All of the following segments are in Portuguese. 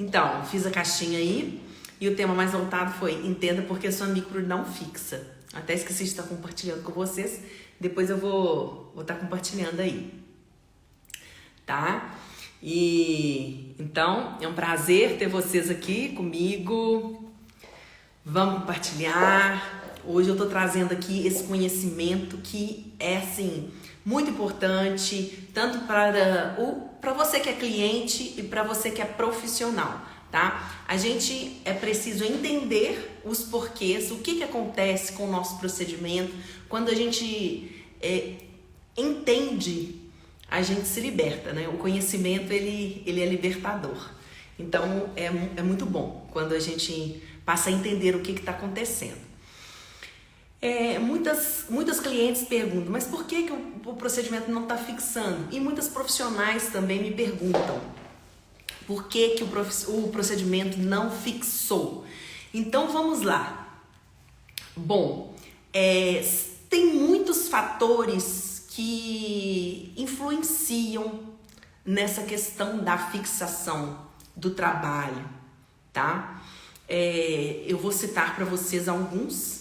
Então, fiz a caixinha aí e o tema mais voltado foi entenda porque sua micro não fixa. Até esqueci de estar compartilhando com vocês. Depois eu vou estar compartilhando aí. Tá? E então, é um prazer ter vocês aqui comigo. Vamos compartilhar. Hoje eu tô trazendo aqui esse conhecimento que é, assim, muito importante, tanto para você que é cliente e para você que é profissional, tá? A gente é preciso entender os porquês, o que acontece com o nosso procedimento. Quando a gente entende, a gente se liberta, né? O conhecimento, ele é libertador. Então, é muito bom quando a gente passa a entender o que está acontecendo. Muitas clientes perguntam, mas por que o procedimento não está fixando? E muitas profissionais também me perguntam, por que o procedimento não fixou? Então, vamos lá. Bom, tem muitos fatores que influenciam nessa questão da fixação do trabalho, tá? Eu vou citar para vocês alguns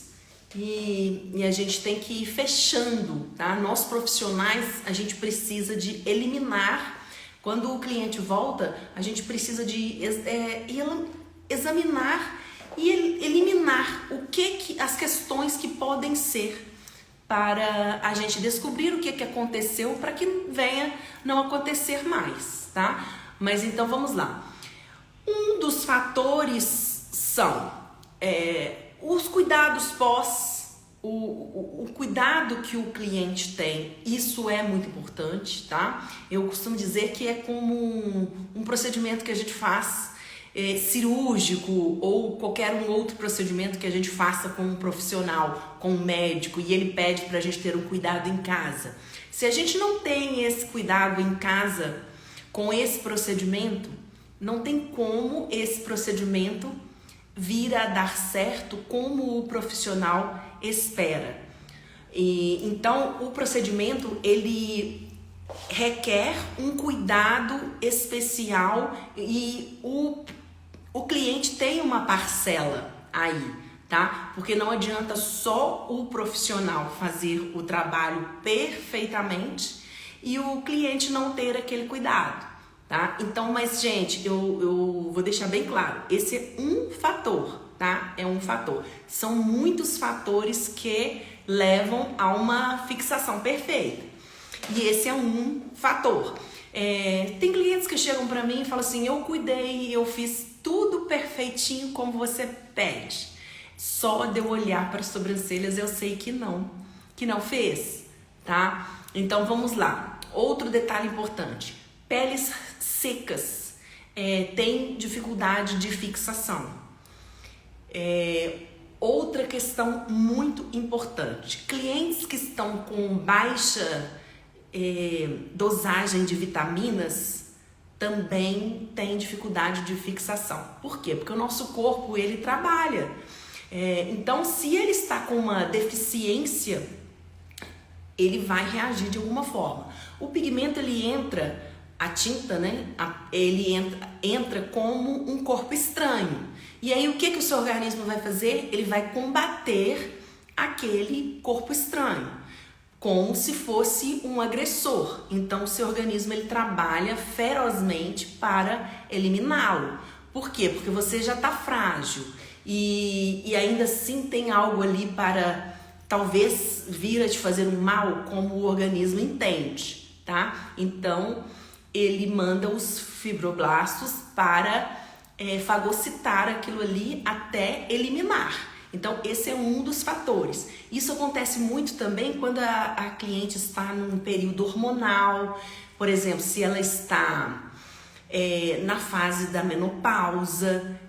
e a gente tem que ir fechando, tá? Nós profissionais, a gente precisa de eliminar. Quando o cliente volta, a gente precisa de examinar e eliminar as questões que podem ser, para a gente descobrir o que aconteceu para que venha não acontecer mais, tá? Mas então vamos lá. Um dos fatores são os cuidados o cuidado que o cliente tem. Isso é muito importante, tá? Eu costumo dizer que é como um procedimento que a gente faz cirúrgico ou qualquer outro procedimento que a gente faça com um profissional, com um médico, e ele pede pra gente ter um cuidado em casa. Se a gente não tem esse cuidado em casa com esse procedimento, não tem como esse procedimento vir a dar certo como o profissional espera. Então, o procedimento, ele requer um cuidado especial e o cliente tem uma parcela aí, tá? Porque não adianta só o profissional fazer o trabalho perfeitamente e o cliente não ter aquele cuidado, tá? Então, mas gente, eu vou deixar bem claro, esse é um fator, tá? É um fator. São muitos fatores que levam a uma fixação perfeita. E esse é um fator. Tem clientes que chegam pra mim e falam assim, eu cuidei, eu fiz tudo perfeitinho como você pede. Só de eu olhar para as sobrancelhas eu sei que não fez, tá? Então vamos lá. Outro detalhe importante. Peles secas têm dificuldade de fixação. Outra questão muito importante. Clientes que estão com baixa dosagem de vitaminas também têm dificuldade de fixação. Por quê? Porque o nosso corpo, ele trabalha. Então, se ele está com uma deficiência, ele vai reagir de alguma forma. O pigmento, ele entra, a tinta, né? Ele entra como um corpo estranho. E aí, o que o seu organismo vai fazer? Ele vai combater aquele corpo estranho, como se fosse um agressor. Então, o seu organismo, ele trabalha ferozmente para eliminá-lo. Por quê? Porque você já está frágil e ainda assim tem algo ali para talvez vir a te fazer um mal, como o organismo entende, tá? Então, ele manda os fibroblastos para fagocitar aquilo ali até eliminar. Então, esse é um dos fatores. Isso acontece muito também quando a cliente está num período hormonal. Por exemplo, se ela está na fase da menopausa,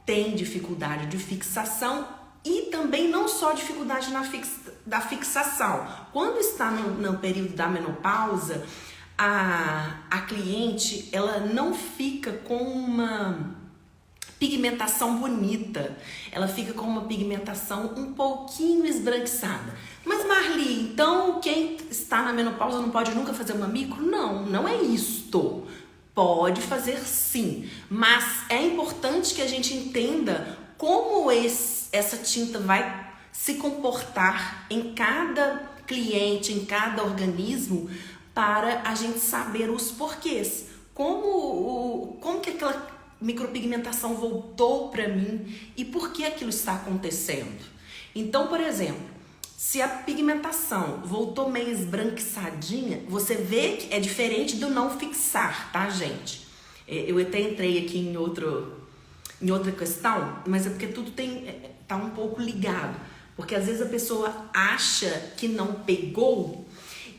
tem dificuldade de fixação e também não só dificuldade da fixação. Quando está no período da menopausa, a cliente, ela não fica com uma pigmentação bonita, ela fica com uma pigmentação um pouquinho esbranquiçada. Mas Marli, então quem está na menopausa não pode nunca fazer uma micro? Não, não é isto. Pode fazer sim, mas é importante que a gente entenda como essa tinta vai se comportar em cada cliente, em cada organismo, para a gente saber os porquês. Como que aquela micropigmentação voltou para mim e por que aquilo está acontecendo. Então, por exemplo, se a pigmentação voltou meio esbranquiçadinha, você vê que é diferente do não fixar, tá, gente? Eu até entrei aqui em outra questão, mas é porque tudo tá um pouco ligado. Porque às vezes a pessoa acha que não pegou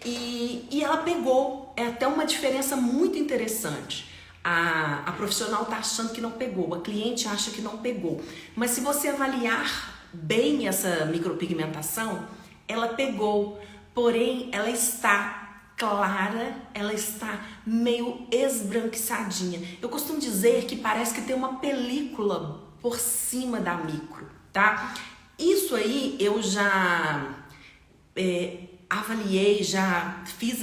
e ela pegou. É até uma diferença muito interessante. A profissional tá achando que não pegou, a cliente acha que não pegou. Mas se você avaliar bem essa micropigmentação, ela pegou, porém ela está clara, ela está meio esbranquiçadinha. Eu costumo dizer que parece que tem uma película por cima da micro, tá? Isso aí eu já avaliei, já fiz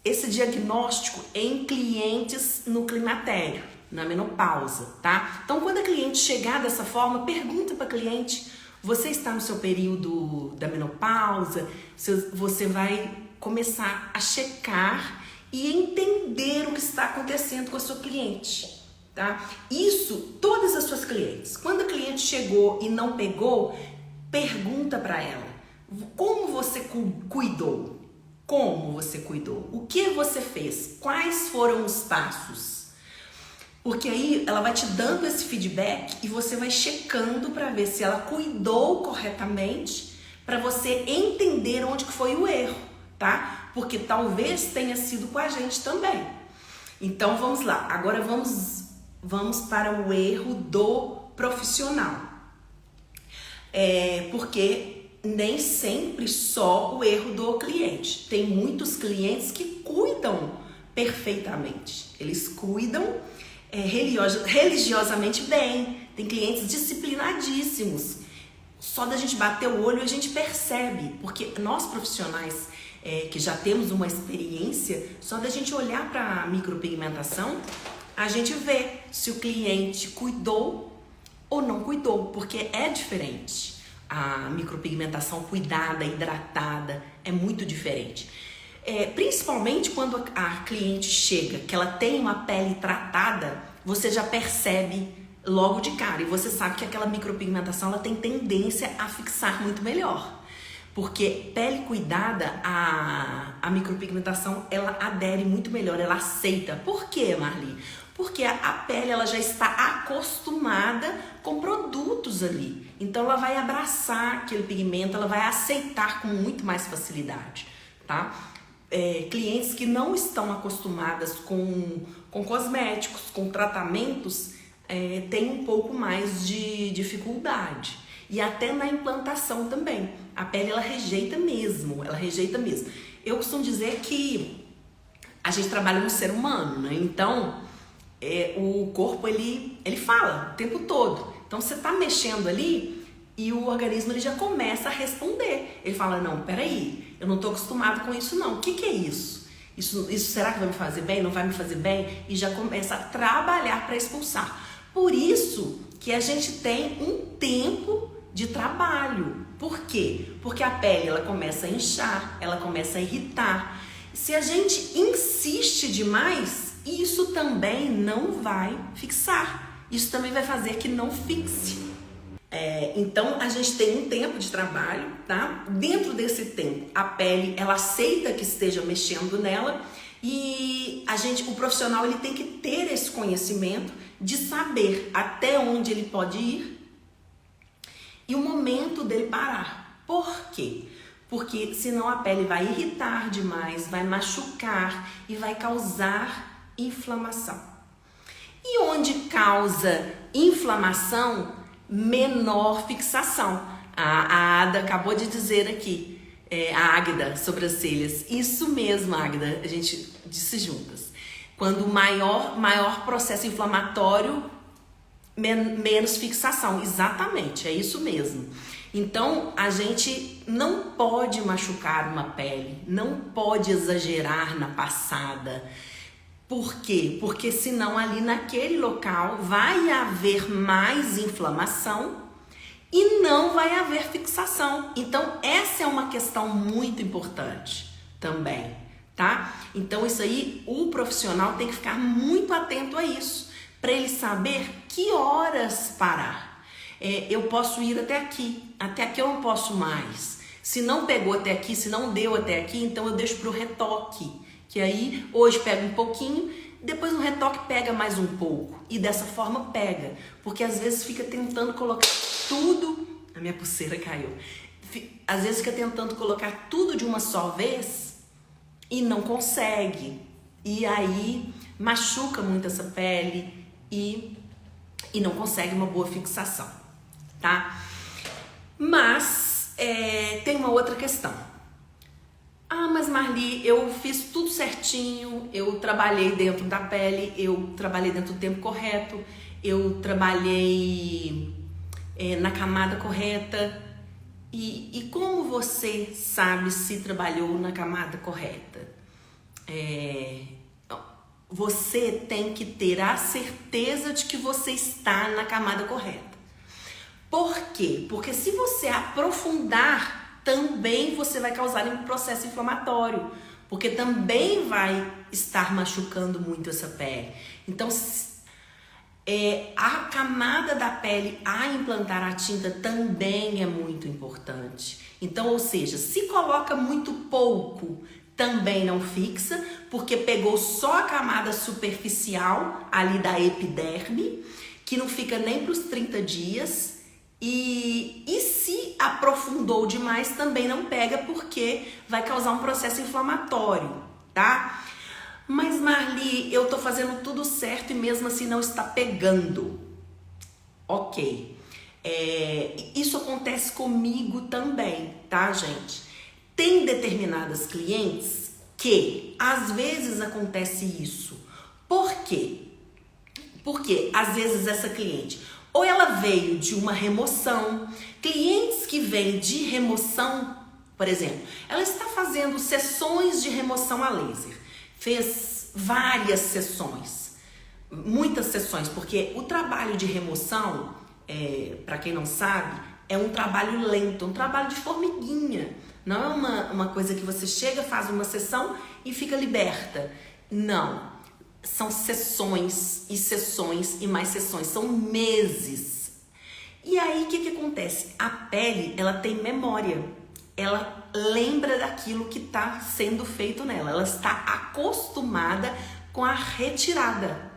esse diagnóstico em clientes no climatério, na menopausa, tá? Então, quando a cliente chegar dessa forma, pergunta para a cliente: você está no seu período da menopausa? Você vai começar a checar e entender o que está acontecendo com a sua cliente, tá? Isso, todas as suas clientes. Quando a cliente chegou e não pegou, pergunta para ela: como você cuidou? Como você cuidou? O que você fez? Quais foram os passos? Porque aí ela vai te dando esse feedback e você vai checando para ver se ela cuidou corretamente, para você entender onde que foi o erro, tá? Porque talvez tenha sido com a gente também. Então vamos lá. Agora vamos para o erro do profissional. Porque nem sempre só o erro do cliente. Tem muitos clientes que cuidam perfeitamente. Eles cuidam religiosamente bem. Tem clientes disciplinadíssimos. Só da gente bater o olho a gente percebe. Porque nós profissionais que já temos uma experiência, só da gente olhar para a micropigmentação, a gente vê se o cliente cuidou ou não cuidou. Porque é diferente. A micropigmentação cuidada, hidratada, é muito diferente. Principalmente quando a cliente chega, que ela tem uma pele tratada, você já percebe logo de cara. E você sabe que aquela micropigmentação ela tem tendência a fixar muito melhor. Porque pele cuidada, a micropigmentação, ela adere muito melhor, ela aceita. Por quê, Marli? Porque a pele ela já está acostumada com produtos ali. Então ela vai abraçar aquele pigmento, ela vai aceitar com muito mais facilidade, tá? Clientes que não estão acostumadas com cosméticos, com tratamentos, têm um pouco mais de dificuldade. E até na implantação também. A pele ela rejeita mesmo, Eu costumo dizer que a gente trabalha no ser humano, né? Então o corpo ele fala o tempo todo. Então você tá mexendo ali e o organismo ele já começa a responder. Ele fala: não, peraí, eu não tô acostumado com isso não. O que é isso? Isso será que vai me fazer bem? Não vai me fazer bem? E já começa a trabalhar para expulsar. Por isso que a gente tem um tempo de trabalho. Por quê? Porque a pele ela começa a inchar, ela começa a irritar. Se a gente insiste demais, isso também não vai fixar. Isso também vai fazer que não fixe. Então a gente tem um tempo de trabalho, tá? Dentro desse tempo, a pele ela aceita que esteja mexendo nela e o profissional ele tem que ter esse conhecimento de saber até onde ele pode ir e o momento dele parar. Por quê? Porque senão a pele vai irritar demais, vai machucar e vai causar inflamação. E onde causa inflamação, menor fixação. A Ada acabou de dizer aqui, a Águida, sobrancelhas. Isso mesmo, Águida, a gente disse juntas. Quando maior processo inflamatório, menos fixação. Exatamente, é isso mesmo. Então, a gente não pode machucar uma pele, não pode exagerar na passada. Por quê? Porque senão ali naquele local vai haver mais inflamação e não vai haver fixação. Então essa é uma questão muito importante também, tá? Então isso aí, o profissional tem que ficar muito atento a isso, para ele saber que horas parar. Eu posso ir até aqui eu não posso mais. Se não pegou até aqui, se não deu até aqui, então eu deixo para o retoque, que aí hoje pega um pouquinho, depois no retoque pega mais um pouco, e dessa forma pega, porque às vezes fica tentando colocar tudo, a minha pulseira caiu, às vezes fica tentando colocar tudo de uma só vez e não consegue, e aí machuca muito essa pele e não consegue uma boa fixação, tá? Mas tem uma outra questão. Mas Marli, eu fiz tudo certinho, eu trabalhei dentro da pele, eu trabalhei dentro do tempo correto, eu trabalhei na camada correta. E como você sabe se trabalhou na camada correta? Você tem que ter a certeza de que você está na camada correta. Por quê? Porque se você aprofundar, também você vai causar um processo inflamatório, porque também vai estar machucando muito essa pele. Então, a camada da pele a implantar a tinta também é muito importante. Então, ou seja, se coloca muito pouco, também não fixa, porque pegou só a camada superficial ali da epiderme, que não fica nem para os 30 dias. E se aprofundou demais, também não pega, porque vai causar um processo inflamatório, tá? Mas Marli, eu tô fazendo tudo certo e mesmo assim não está pegando. Ok. Isso acontece comigo também, tá, gente? Tem determinadas clientes que às vezes acontece isso. Por quê? Porque às vezes essa cliente, ou ela veio de uma remoção, clientes que vêm de remoção, por exemplo, ela está fazendo sessões de remoção a laser, fez várias sessões, muitas sessões, porque o trabalho de remoção, para quem não sabe, é um trabalho lento, um trabalho de formiguinha, não é uma coisa que você chega, faz uma sessão e fica liberta, não. São sessões e sessões e mais sessões, são meses. E aí o que acontece? A pele, ela tem memória, ela lembra daquilo que está sendo feito nela, ela está acostumada com a retirada,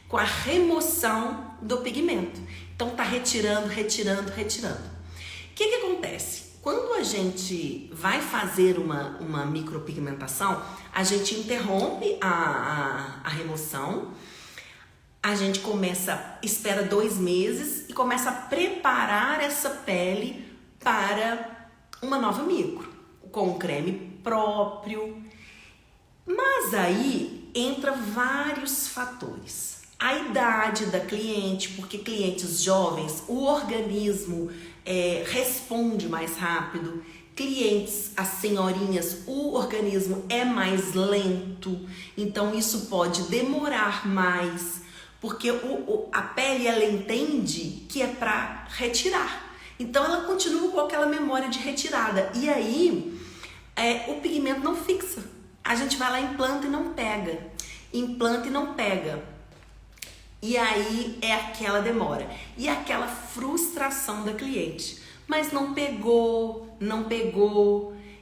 com a remoção do pigmento. Então tá retirando. O que acontece? Quando a gente vai fazer uma micropigmentação, a gente interrompe a remoção, a gente espera 2 meses e começa a preparar essa pele para uma nova micro, com um creme próprio. Mas aí entra vários fatores. A idade da cliente, porque clientes jovens, o organismo responde mais rápido. Clientes, as senhorinhas, o organismo é mais lento, então isso pode demorar mais, porque a pele, ela entende que é para retirar, então ela continua com aquela memória de retirada, e aí o pigmento não fixa, a gente vai lá, implanta e não pega, e aí é aquela demora, e aquela frustração da cliente. Mas não pegou,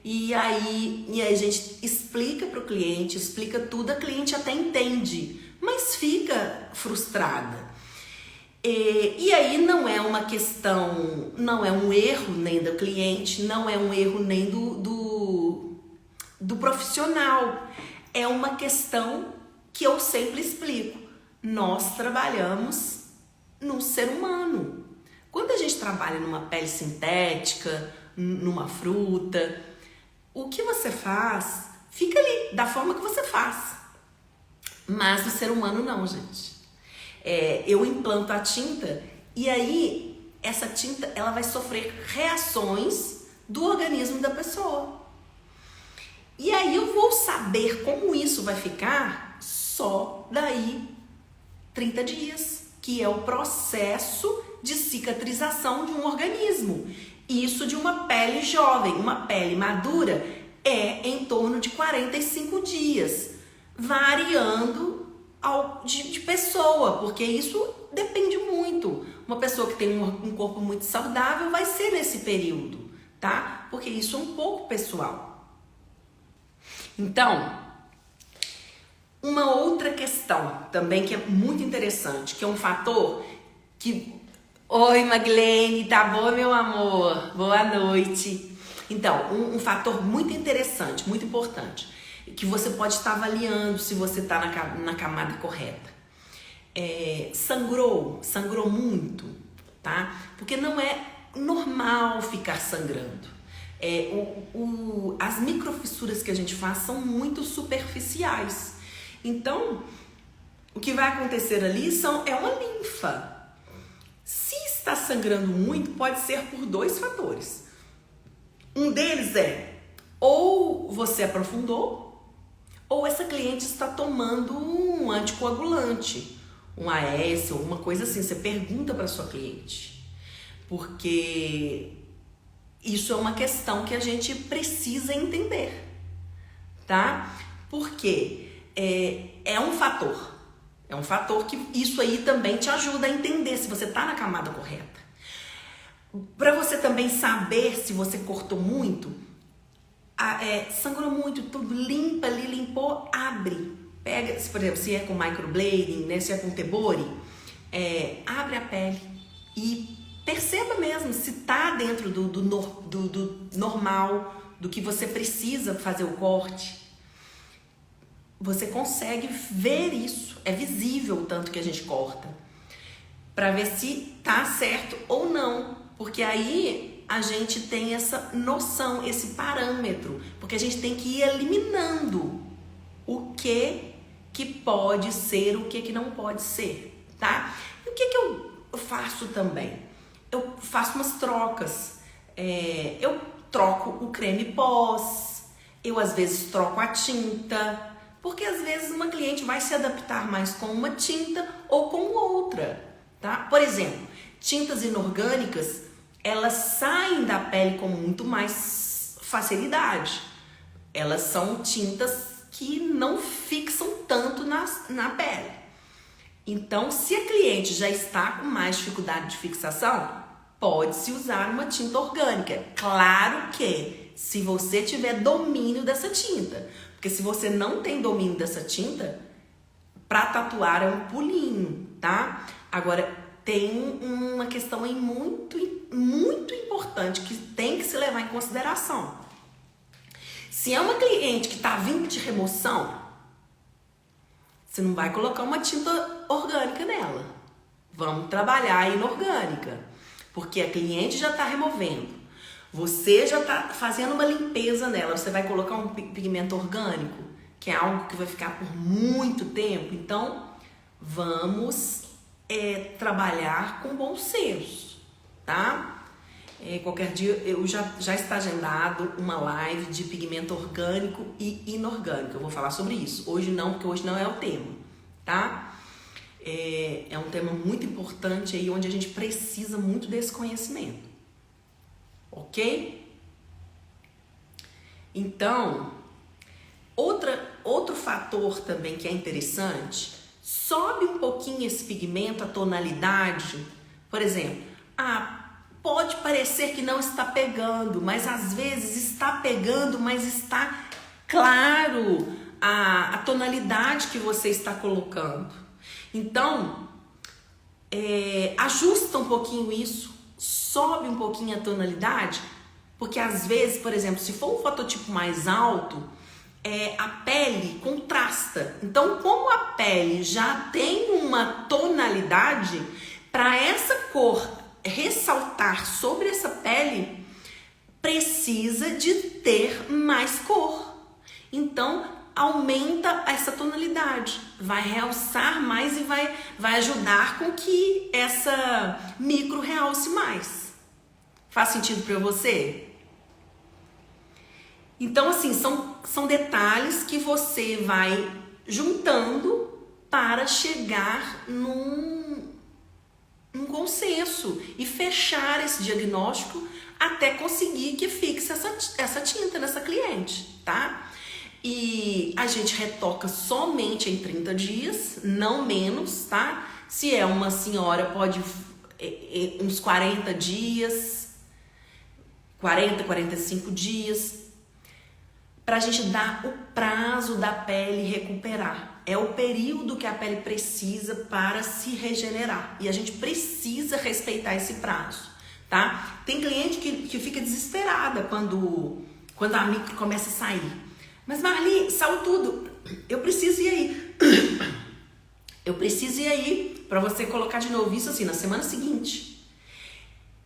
e aí a gente explica para o cliente, explica tudo, a cliente até entende, mas fica frustrada. E aí não é uma questão, não é um erro nem do cliente, não é um erro nem do profissional, é uma questão que eu sempre explico. Nós trabalhamos no ser humano. Quando a gente trabalha numa pele sintética, numa fruta, o que você faz fica ali, da forma que você faz. Mas no ser humano não, gente. Eu implanto a tinta e aí essa tinta ela vai sofrer reações do organismo da pessoa. E aí eu vou saber como isso vai ficar só daí 30 dias, que é o processo de cicatrização de um organismo. Isso de uma pele jovem. Uma pele madura é em torno de 45 dias, variando de pessoa, porque isso depende muito. Uma pessoa que tem um corpo muito saudável vai ser nesse período, tá? Porque isso é um pouco pessoal. Então, uma outra questão também que é muito interessante, que é um fator que... Oi, Maglene, tá bom, meu amor? Boa noite. Então, um fator muito interessante, muito importante, que você pode estar avaliando se você está na camada correta. Sangrou muito, tá? Porque não é normal ficar sangrando. As microfissuras que a gente faz são muito superficiais. Então, o que vai acontecer ali é uma linfa. Se está sangrando muito, pode ser por 2 fatores. Um deles ou você aprofundou, ou essa cliente está tomando um anticoagulante, um AS, alguma coisa assim. Você pergunta para sua cliente, porque isso é uma questão que a gente precisa entender, tá? Porque é um fator. É um fator que isso aí também te ajuda a entender se você está na camada correta. Para você também saber se você cortou muito, sangrou muito, tudo limpa ali, limpou, abre. Pega, por exemplo, se é com microblading, né, se é com tebori, abre a pele e perceba mesmo se está dentro do normal, do que você precisa fazer o corte. Você consegue ver isso, é visível o tanto que a gente corta, para ver se tá certo ou não, porque aí a gente tem essa noção, esse parâmetro, porque a gente tem que ir eliminando o que pode ser, o que não pode ser, tá? E o que eu faço também? Eu faço umas trocas, eu troco o creme pós, eu às vezes troco a tinta, porque às vezes uma cliente vai se adaptar mais com uma tinta ou com outra, tá? Por exemplo, tintas inorgânicas, elas saem da pele com muito mais facilidade. Elas são tintas que não fixam tanto na pele. Então, se a cliente já está com mais dificuldade de fixação, pode-se usar uma tinta orgânica. Claro que se você tiver domínio dessa tinta. Porque se você não tem domínio dessa tinta, para tatuar é um pulinho, tá? Agora, tem uma questão aí muito, muito importante que tem que se levar em consideração. Se é uma cliente que está vindo de remoção, você não vai colocar uma tinta orgânica nela. Vamos trabalhar a inorgânica, porque a cliente já está removendo. Você já está fazendo uma limpeza nela, você vai colocar um pigmento orgânico, que é algo que vai ficar por muito tempo. Então, vamos trabalhar com bom senso, tá? Qualquer dia já está agendado uma live de pigmento orgânico e inorgânico. Eu vou falar sobre isso. Hoje não, porque hoje não é o tema, tá? É um tema muito importante aí, onde a gente precisa muito desse conhecimento. Ok? Então, outro fator também que é interessante, sobe um pouquinho esse pigmento, a tonalidade. Por exemplo, pode parecer que não está pegando, mas às vezes está pegando, mas está claro a tonalidade que você está colocando. Então, ajusta um pouquinho isso. Sobe um pouquinho a tonalidade, porque às vezes, por exemplo, se for um fototipo mais alto, a pele contrasta. Então, como a pele já tem uma tonalidade, para essa cor ressaltar sobre essa pele, precisa de ter mais cor. Então, aumenta essa tonalidade, vai realçar mais e vai ajudar com que essa micro realce mais. Faz sentido para você? Então, assim, são detalhes que você vai juntando para chegar num consenso e fechar esse diagnóstico até conseguir que fixe essa tinta nessa cliente, tá? E a gente retoca somente em 30 dias, não menos, tá? Se é uma senhora, pode uns 40 dias, 40, 45 dias, pra gente dar o prazo da pele recuperar. É o período que a pele precisa para se regenerar. E a gente precisa respeitar esse prazo, tá? Tem cliente que fica desesperada quando a micro começa a sair. Mas Marli, saiu tudo. Eu preciso ir aí. Eu preciso ir aí para você colocar de novo isso assim na semana seguinte.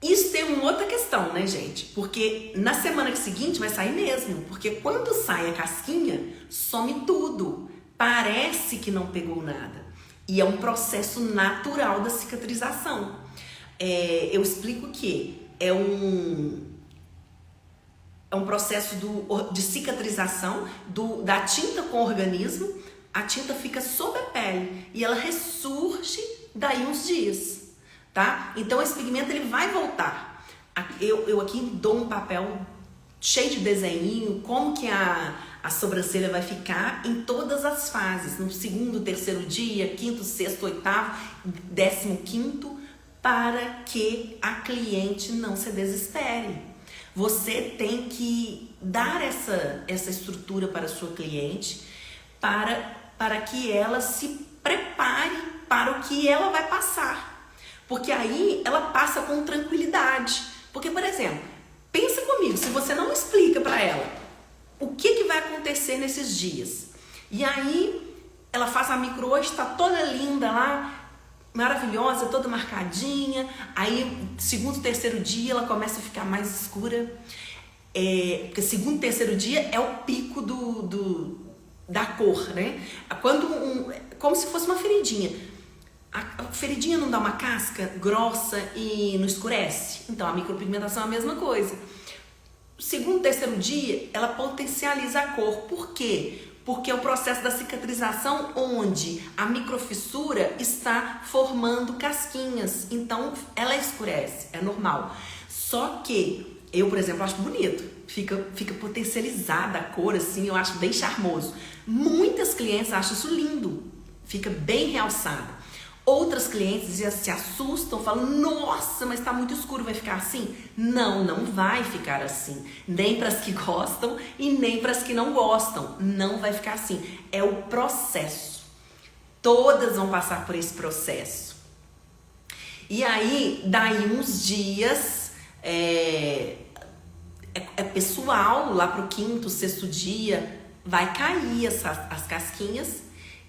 Isso tem uma outra questão, né, gente? Porque na semana seguinte vai sair mesmo. Porque quando sai a casquinha, some tudo. Parece que não pegou nada. E é um processo natural da cicatrização. Eu explico que é um processo de cicatrização da tinta com o organismo. A tinta fica sob a pele e ela ressurge daí uns dias, tá? Então esse pigmento ele vai voltar. Eu aqui dou um papel cheio de desenho, como que a sobrancelha vai ficar em todas as fases, no 2º, 3º dia, 5º, 6º, 8º, 15º, para que a cliente não se desespere. Você tem que dar essa estrutura para a sua cliente para que ela se prepare para o que ela vai passar. Porque aí ela passa com tranquilidade. Porque, por exemplo, pensa comigo, se você não explica para ela o que vai acontecer nesses dias. E aí ela faz a micro hoje, está toda linda lá, maravilhosa, toda marcadinha. Aí, 2º, 3º dia, ela começa a ficar mais escura. Porque 2º, 3º dia é o pico da cor, né? Como se fosse uma feridinha. A feridinha não dá uma casca grossa e não escurece? Então, a micropigmentação é a mesma coisa. 2º, 3º dia, ela potencializa a cor. Por quê? Porque é o processo da cicatrização onde a microfissura está formando casquinhas. Então, ela escurece, é normal. Só que eu, por exemplo, acho bonito. Fica potencializada a cor, assim, eu acho bem charmoso. Muitas clientes acham isso lindo. Fica bem realçada. Outras clientes já se assustam, falam, nossa, mas tá muito escuro, vai ficar assim? Não, não vai ficar assim. Nem para as que gostam e nem para as que não gostam. Não vai ficar assim. É o processo. Todas vão passar por esse processo. E aí, daí uns dias, é pessoal, lá pro 5º, 6º dia, vai cair as casquinhas.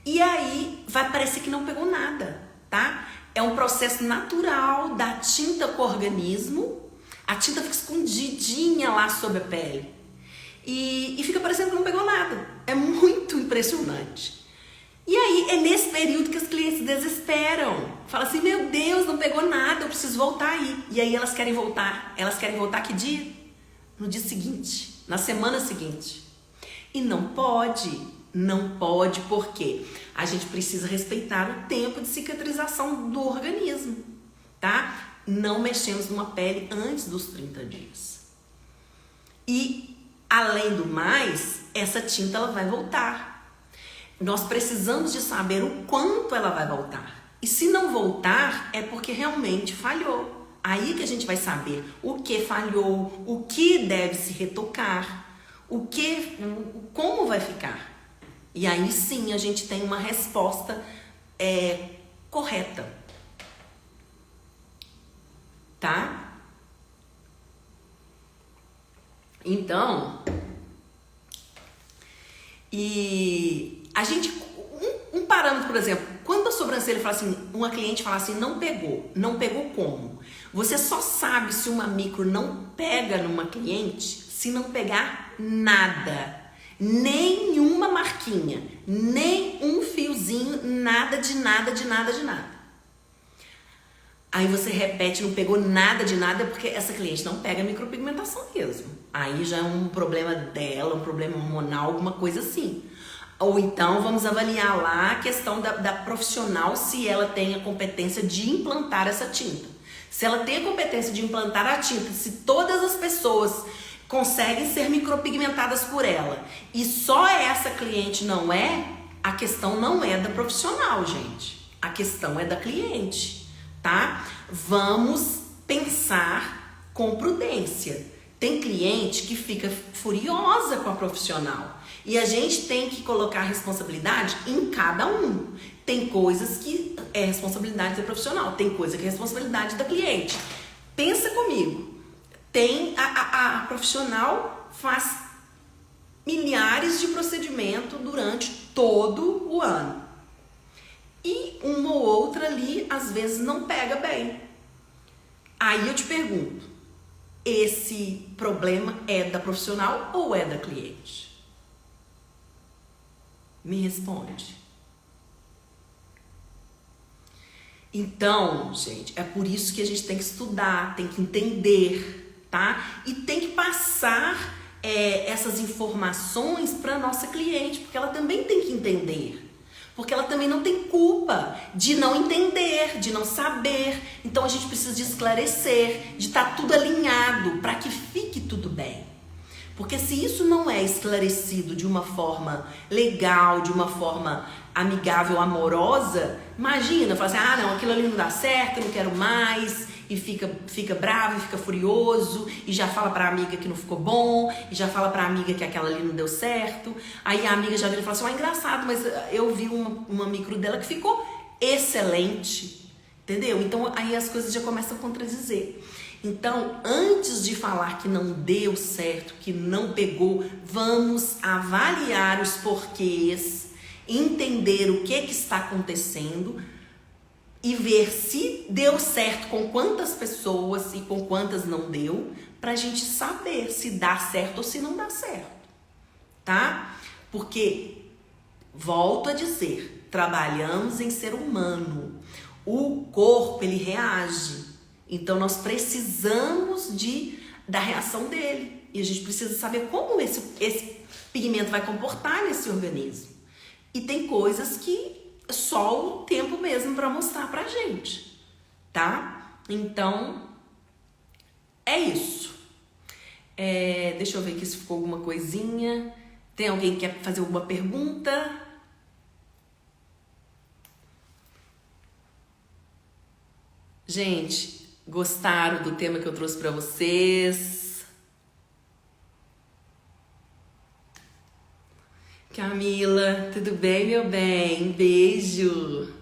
E aí vai parecer que não pegou nada, tá? É um processo natural da tinta com o organismo. A tinta fica escondidinha lá sob a pele. E fica parecendo que não pegou nada. É muito impressionante. E aí é nesse período que as clientes desesperam. Falam assim, meu Deus, não pegou nada, eu preciso voltar aí. E aí elas querem voltar. Elas querem voltar que dia? No dia seguinte, na semana seguinte. E não pode. Não pode, porque a gente precisa respeitar o tempo de cicatrização do organismo, tá? Não mexemos numa pele antes dos 30 dias. E, além do mais, essa tinta ela vai voltar. Nós precisamos de saber o quanto ela vai voltar. E se não voltar, é porque realmente falhou. Aí que a gente vai saber o que falhou, o que deve se retocar, como vai ficar. E aí sim a gente tem uma resposta correta. Tá? Então, e a gente, um parâmetro, por exemplo, quando a sobrancelha fala assim, uma cliente fala assim, não pegou como? Você só sabe se uma micro não pega numa cliente se não pegar nada. Nenhuma marquinha, nem um fiozinho, nada de nada, de nada, de nada. Aí você repete, não pegou nada de nada, porque essa cliente não pega micropigmentação mesmo. Aí já é um problema dela, um problema hormonal, alguma coisa assim. Ou então vamos avaliar lá a questão da profissional, se ela tem a competência de implantar essa tinta. Se ela tem a competência de implantar a tinta, se todas as pessoas conseguem ser micropigmentadas por ela e só essa cliente não é, a questão não é da profissional, gente. A questão é da cliente, tá? Vamos pensar com prudência. Tem cliente que fica furiosa com a profissional e a gente tem que colocar a responsabilidade em cada um. Tem coisas que é responsabilidade do profissional, tem coisa que é responsabilidade da cliente. Pensa comigo, tem a profissional faz milhares de procedimentos durante todo o ano. E uma ou outra ali, às vezes, não pega bem. Aí eu te pergunto, esse problema é da profissional ou é da cliente? Me responde. Então, gente, é por isso que a gente tem que estudar, tem que entender, tá? E tem que passar essas informações para nossa cliente, porque ela também tem que entender. Porque ela também não tem culpa de não entender, de não saber. Então a gente precisa de esclarecer, de estar tudo alinhado para que fique tudo bem. Porque se isso não é esclarecido de uma forma legal, de uma forma amigável, amorosa, imagina, fala assim, não, aquilo ali não dá certo, eu não quero mais, e fica bravo, e fica furioso, e já fala pra amiga que não ficou bom, e já fala pra amiga que aquela ali não deu certo, aí a amiga já vira e fala assim, engraçado, mas eu vi uma micro dela que ficou excelente, entendeu? Então aí as coisas já começam a contradizer. Então, antes de falar que não deu certo, que não pegou, vamos avaliar os porquês, entender o que está acontecendo e ver se deu certo com quantas pessoas e com quantas não deu, para a gente saber se dá certo ou se não dá certo, tá? Porque, volto a dizer, trabalhamos em ser humano, o corpo ele reage. Então nós precisamos da reação dele e a gente precisa saber como esse pigmento vai comportar nesse organismo. E tem coisas que só o tempo mesmo para mostrar pra gente, tá? Então é isso. Deixa eu ver aqui se ficou alguma coisinha. Tem alguém que quer fazer alguma pergunta? Gente, gostaram do tema que eu trouxe para vocês? Camila, tudo bem, meu bem? Beijo!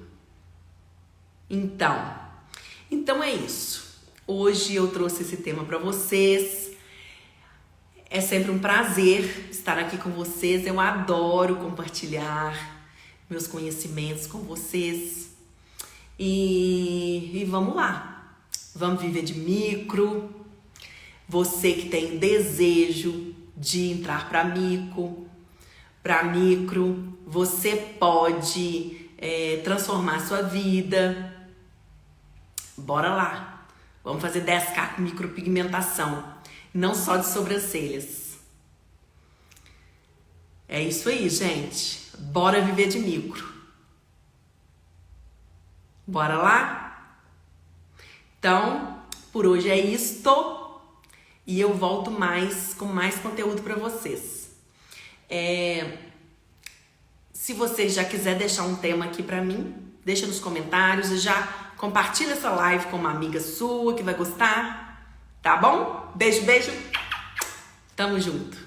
Então é isso. Hoje eu trouxe esse tema para vocês. É sempre um prazer estar aqui com vocês. Eu adoro compartilhar meus conhecimentos com vocês. E vamos lá. Vamos viver de micro. Você que tem desejo de entrar para micro, você pode transformar a sua vida. Bora lá. Vamos fazer 10K com micropigmentação. Não só de sobrancelhas. É isso aí, gente. Bora viver de micro. Bora lá? Então, por hoje é isto. E eu volto com mais conteúdo para vocês. Se você já quiser deixar um tema aqui para mim, deixa nos comentários e já compartilha essa live com uma amiga sua que vai gostar. Tá bom? Beijo, beijo. Tamo junto.